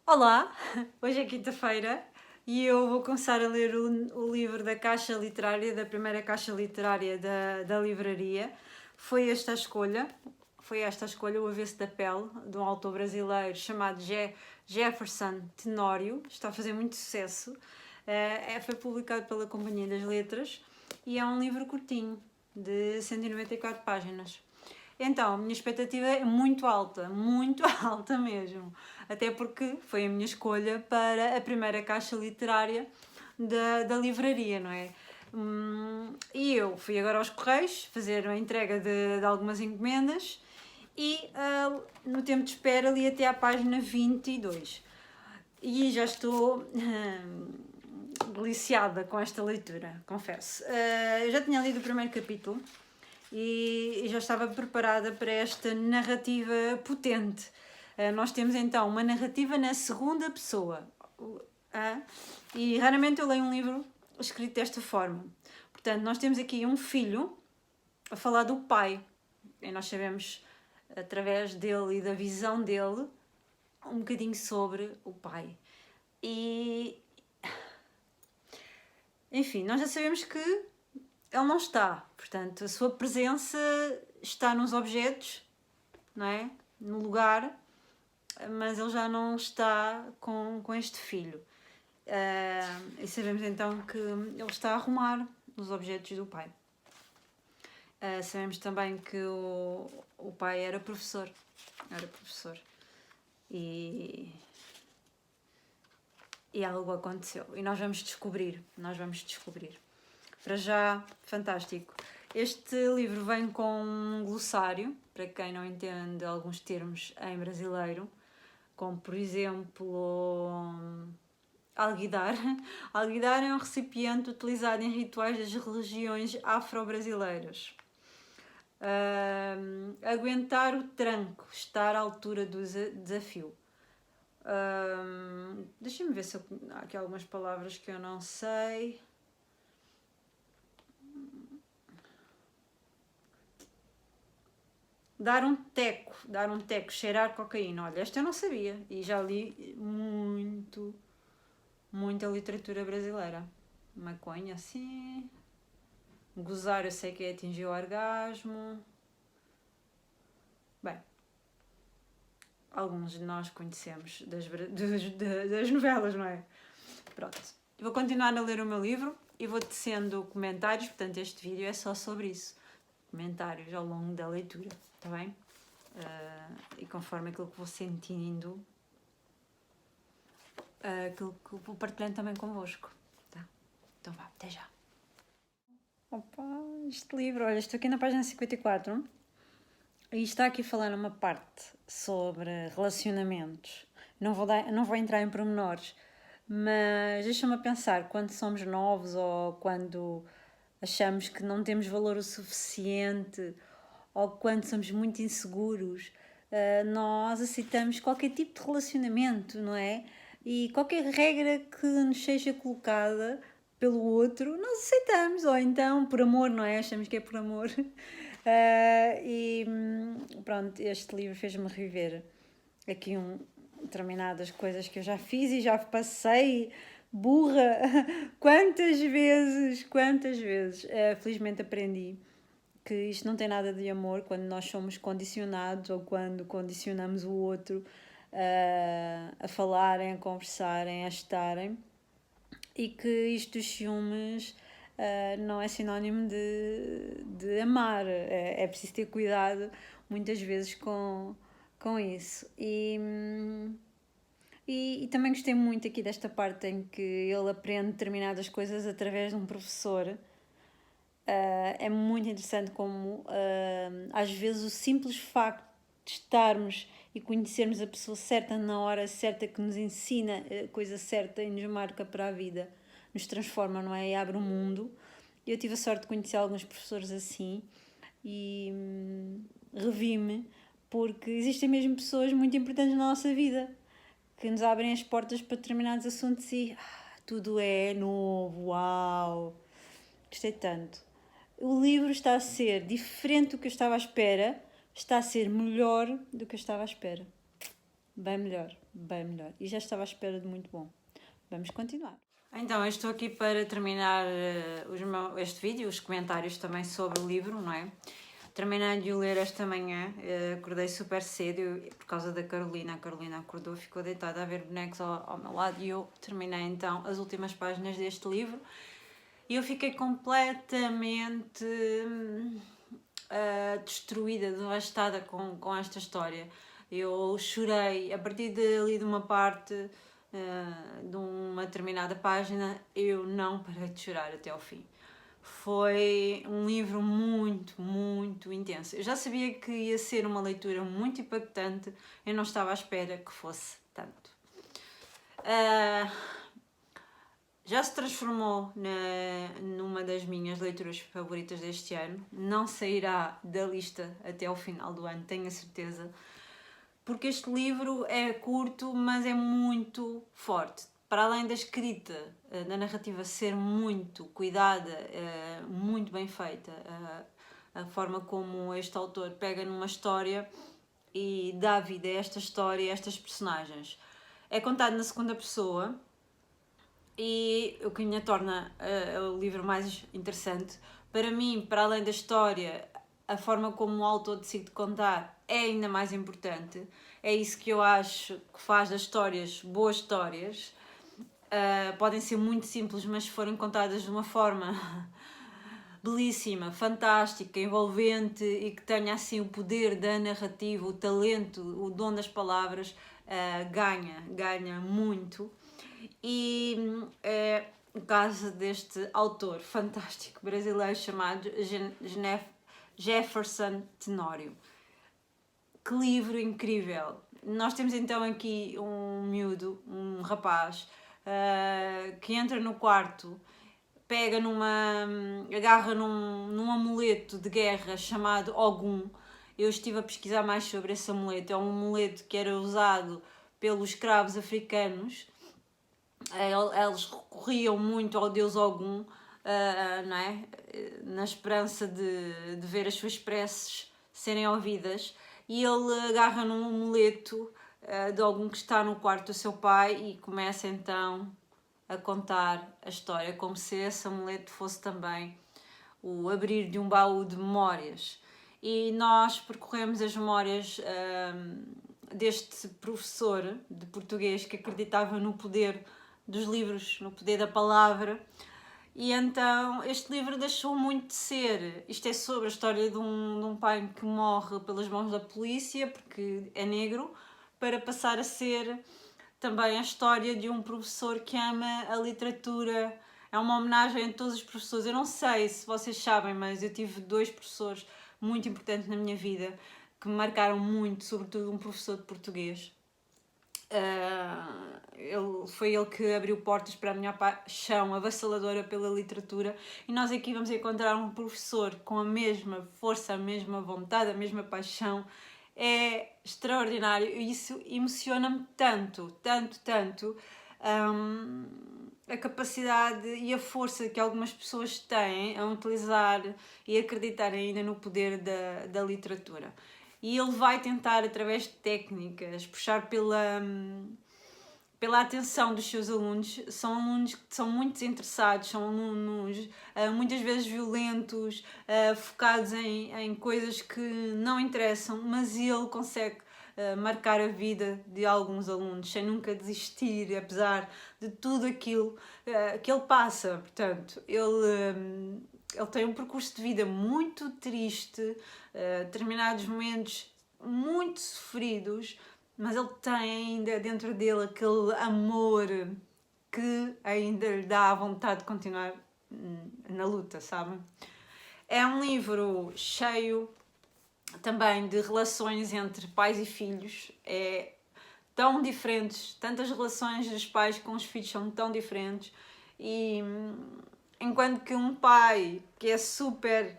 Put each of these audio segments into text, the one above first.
Olá, hoje é quinta-feira e eu vou começar a ler o livro da Caixa Literária, da primeira Caixa Literária da livraria. Foi esta a escolha, O Avesso da Pele, de um autor brasileiro chamado Jefferson Tenório. Está a fazer muito sucesso. Foi publicado pela Companhia das Letras e é um livro curtinho, de 194 páginas. Então, a minha expectativa é muito alta alta mesmo. Até porque foi a minha escolha para a primeira caixa literária da livraria, não é? E eu fui agora aos Correios fazer a entrega de algumas encomendas e no tempo de espera li até à página 22. E já estou deliciada com esta leitura, confesso. Eu já tinha lido o primeiro capítulo e já estava preparada para esta narrativa potente. Nós temos então uma narrativa na segunda pessoa. E raramente eu leio um livro escrito desta forma. Portanto, nós temos aqui um filho a falar do pai. E nós sabemos, através dele e da visão dele, um bocadinho sobre o pai. E enfim, nós já sabemos que ele não está. Portanto, a sua presença está nos objetos, não é? No lugar, mas ele já não está com este filho. E sabemos então que ele está a arrumar os objetos do pai. Sabemos também que o pai era professor. E algo aconteceu. E nós vamos descobrir. Para já, fantástico. Este livro vem com um glossário, para quem não entende alguns termos em brasileiro, como por exemplo, alguidar. Alguidar é um recipiente utilizado em rituais das religiões afro-brasileiras. Aguentar o tranco, estar à altura do desafio. Deixa-me ver se há aqui algumas palavras que eu não sei. Dar um teco, cheirar cocaína. Olha, esta eu não sabia e já li muita literatura brasileira. Maconha, assim. Gozar, eu sei que é atingir o orgasmo. Bem, alguns de nós conhecemos das novelas, não é? Pronto. Vou continuar a ler o meu livro e vou tecendo comentários, portanto este vídeo é só sobre isso. Comentários ao longo da leitura, está bem? E conforme aquilo que vou sentindo, aquilo que vou partilhando também convosco, tá? Então vá, até já. Opa, este livro, olha, estou aqui na página 54 e está aqui a falar uma parte sobre relacionamentos. Não vou entrar em pormenores, mas deixa-me pensar, quando somos novos ou quando achamos que não temos valor o suficiente ou quando somos muito inseguros, nós aceitamos qualquer tipo de relacionamento, não é? E qualquer regra que nos seja colocada pelo outro, nós aceitamos, ou então por amor, não é? Achamos que é por amor. E pronto, este livro fez-me reviver aqui determinadas coisas que eu já fiz e já passei burra quantas vezes. Felizmente aprendi que isto não tem nada de amor quando nós somos condicionados ou quando condicionamos o outro a falarem, a conversarem, a estarem, e que isto dos ciúmes não é sinónimo de amar. É preciso ter cuidado muitas vezes com isso. E também gostei muito aqui desta parte em que ele aprende determinadas coisas através de um professor. É muito interessante como às vezes o simples facto de estarmos e conhecermos a pessoa certa na hora certa que nos ensina a coisa certa e nos marca para a vida, nos transforma, não é? E abre o mundo. Eu tive a sorte de conhecer alguns professores assim e revi-me, porque existem mesmo pessoas muito importantes na nossa vida que nos abrem as portas para determinados assuntos e tudo é novo, uau! Gostei tanto. O livro está a ser diferente do que eu estava à espera, está a ser melhor do que eu estava à espera. bem melhor, bem melhor. E já estava à espera de muito bom. Vamos continuar. Então, eu estou aqui para terminar este vídeo, os comentários também sobre o livro, não é? Terminei de o ler esta manhã, acordei super cedo por causa da Carolina. A Carolina acordou, ficou deitada a ver bonecos ao meu lado e eu terminei então as últimas páginas deste livro e eu fiquei completamente destruída, devastada com esta história. Eu chorei a partir de uma parte, de uma determinada página, eu não parei de chorar até ao fim. Foi um livro muito, muito intenso. Eu já sabia que ia ser uma leitura muito impactante, eu não estava à espera que fosse tanto. Já se transformou numa das minhas leituras favoritas deste ano. Não sairá da lista até ao final do ano, tenho a certeza. Porque este livro é curto, mas é muito forte. Para além da escrita, da narrativa ser muito cuidada, muito bem feita, a forma como este autor pega numa história e dá vida a esta história, a estas personagens. É contado na segunda pessoa e o que ainda torna o livro mais interessante. Para mim, para além da história, a forma como o autor decide contar é ainda mais importante. É isso que eu acho que faz das histórias boas histórias. Podem ser muito simples, mas se forem contadas de uma forma belíssima, fantástica, envolvente e que tenha assim o poder da narrativa, o talento, o dom das palavras, ganha muito. E é o caso deste autor fantástico brasileiro chamado Jefferson Tenório. Que livro incrível! Nós temos então aqui um miúdo, um rapaz, que entra no quarto, agarra num amuleto de guerra chamado Ogum. Eu estive a pesquisar mais sobre esse amuleto. É um amuleto que era usado pelos escravos africanos. Eles recorriam muito ao deus Ogum, não é? Na esperança de ver as suas preces serem ouvidas. E ele agarra num amuleto de algum que está no quarto do seu pai e começa então a contar a história, como se esse amuleto fosse também o abrir de um baú de memórias. E nós percorremos as memórias deste professor de português que acreditava no poder dos livros, no poder da palavra. E então este livro deixou muito de ser. Isto é sobre a história de um pai que morre pelas mãos da polícia porque é negro, para passar a ser também a história de um professor que ama a literatura. É uma homenagem a todos os professores. Eu não sei se vocês sabem, mas eu tive 2 professores muito importantes na minha vida que me marcaram muito, sobretudo um professor de português. Foi ele que abriu portas para a minha paixão avassaladora pela literatura, e nós aqui vamos encontrar um professor com a mesma força, a mesma vontade, a mesma paixão. É extraordinário, isso emociona-me tanto, a capacidade e a força que algumas pessoas têm a utilizar e acreditar ainda no poder da literatura. E ele vai tentar, através de técnicas, puxar pela atenção dos seus alunos. São alunos que são muito desinteressados, são alunos muitas vezes violentos, focados em coisas que não interessam, mas ele consegue marcar a vida de alguns alunos sem nunca desistir, apesar de tudo aquilo que ele passa. Portanto, ele tem um percurso de vida muito triste, determinados momentos muito sofridos, mas ele tem ainda dentro dele aquele amor que ainda lhe dá a vontade de continuar na luta, sabe? É um livro cheio também de relações entre pais e filhos. É tão diferentes, tantas relações dos pais com os filhos são tão diferentes, e enquanto que um pai que é super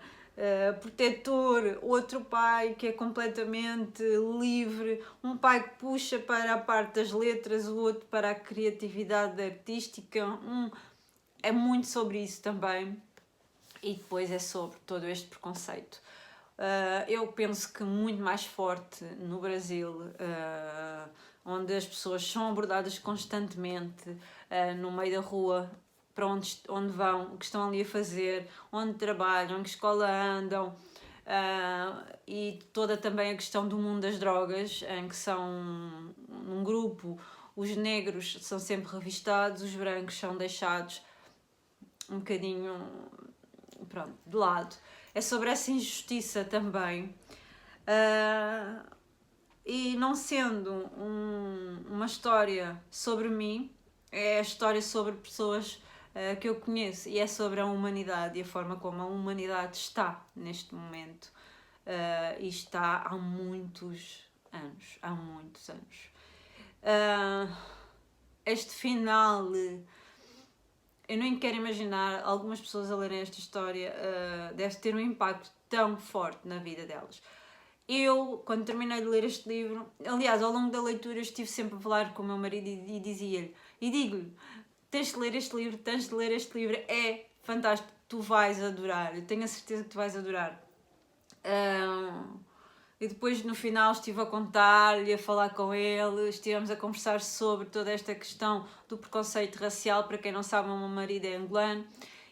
protetor, outro pai que é completamente livre, um pai que puxa para a parte das letras, o outro para a criatividade artística, é muito sobre isso também. E depois é sobre todo este preconceito. Eu penso que muito mais forte no Brasil, onde as pessoas são abordadas constantemente no meio da rua, para onde vão, o que estão ali a fazer, onde trabalham, em que escola andam, e toda também a questão do mundo das drogas, em que são num grupo, os negros são sempre revistados, os brancos são deixados um bocadinho, pronto, de lado. É sobre essa injustiça também. E não sendo uma história sobre mim, é a história sobre pessoas que eu conheço, e é sobre a humanidade e a forma como a humanidade está neste momento. E está há muitos anos. Há muitos anos. Este final, eu nem quero imaginar algumas pessoas a lerem esta história, deve ter um impacto tão forte na vida delas. Eu, quando terminei de ler este livro, aliás, ao longo da leitura eu estive sempre a falar com o meu marido e dizia-lhe, e digo-lhe, tens de ler este livro, é fantástico, tu vais adorar, eu tenho a certeza que tu vais adorar. E depois no final estive a contar-lhe, a falar com ele, estivemos a conversar sobre toda esta questão do preconceito racial. Para quem não sabe, o meu marido é angolano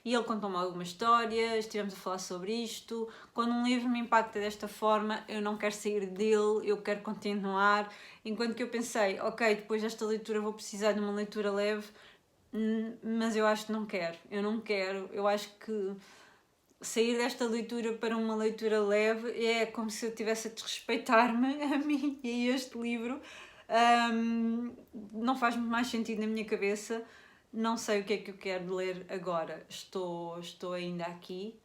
e ele contou-me alguma história, estivemos a falar sobre isto. Quando um livro me impacta desta forma, eu não quero sair dele, eu quero continuar. Enquanto que eu pensei, ok, depois desta leitura vou precisar de uma leitura leve, mas eu acho que não quero, eu acho que sair desta leitura para uma leitura leve é como se eu estivesse a desrespeitar-me a mim e a este livro. Não faz mais sentido na minha cabeça. Não sei o que é que eu quero ler agora. Estou ainda aqui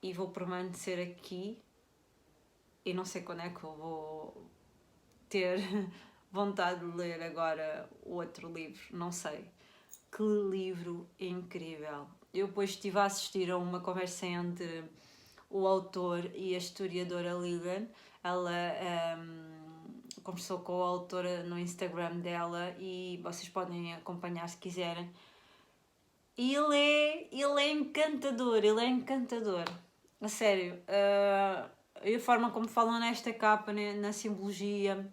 e vou permanecer aqui e não sei quando é que eu vou ter vontade de ler agora outro livro. Não sei. Que livro incrível! Eu depois estive a assistir a uma conversa entre o autor e a historiadora Lilian. Ela conversou com a autora no Instagram dela e vocês podem acompanhar se quiserem. E ele é encantador. A sério. E a forma como falam nesta capa, na simbologia,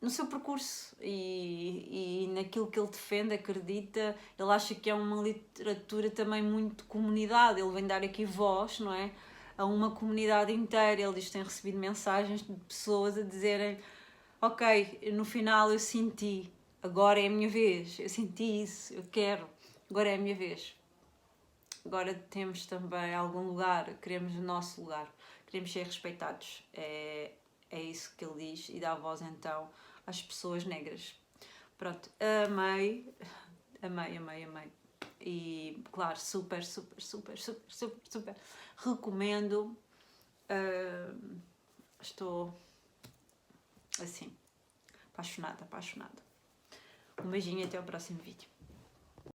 no seu percurso e naquilo que ele defende, acredita. Ele acha que é uma literatura também muito comunidade, ele vem dar aqui voz, não é? A uma comunidade inteira. Ele diz que tem recebido mensagens de pessoas a dizerem, ok, no final eu senti, agora é a minha vez, eu senti isso, eu quero, agora é a minha vez. Agora temos também algum lugar, queremos o nosso lugar, queremos ser respeitados. É isso que ele diz e dá voz então às pessoas negras. Pronto, amei. E claro, super recomendo. Estou assim, apaixonada. Um beijinho e até ao próximo vídeo.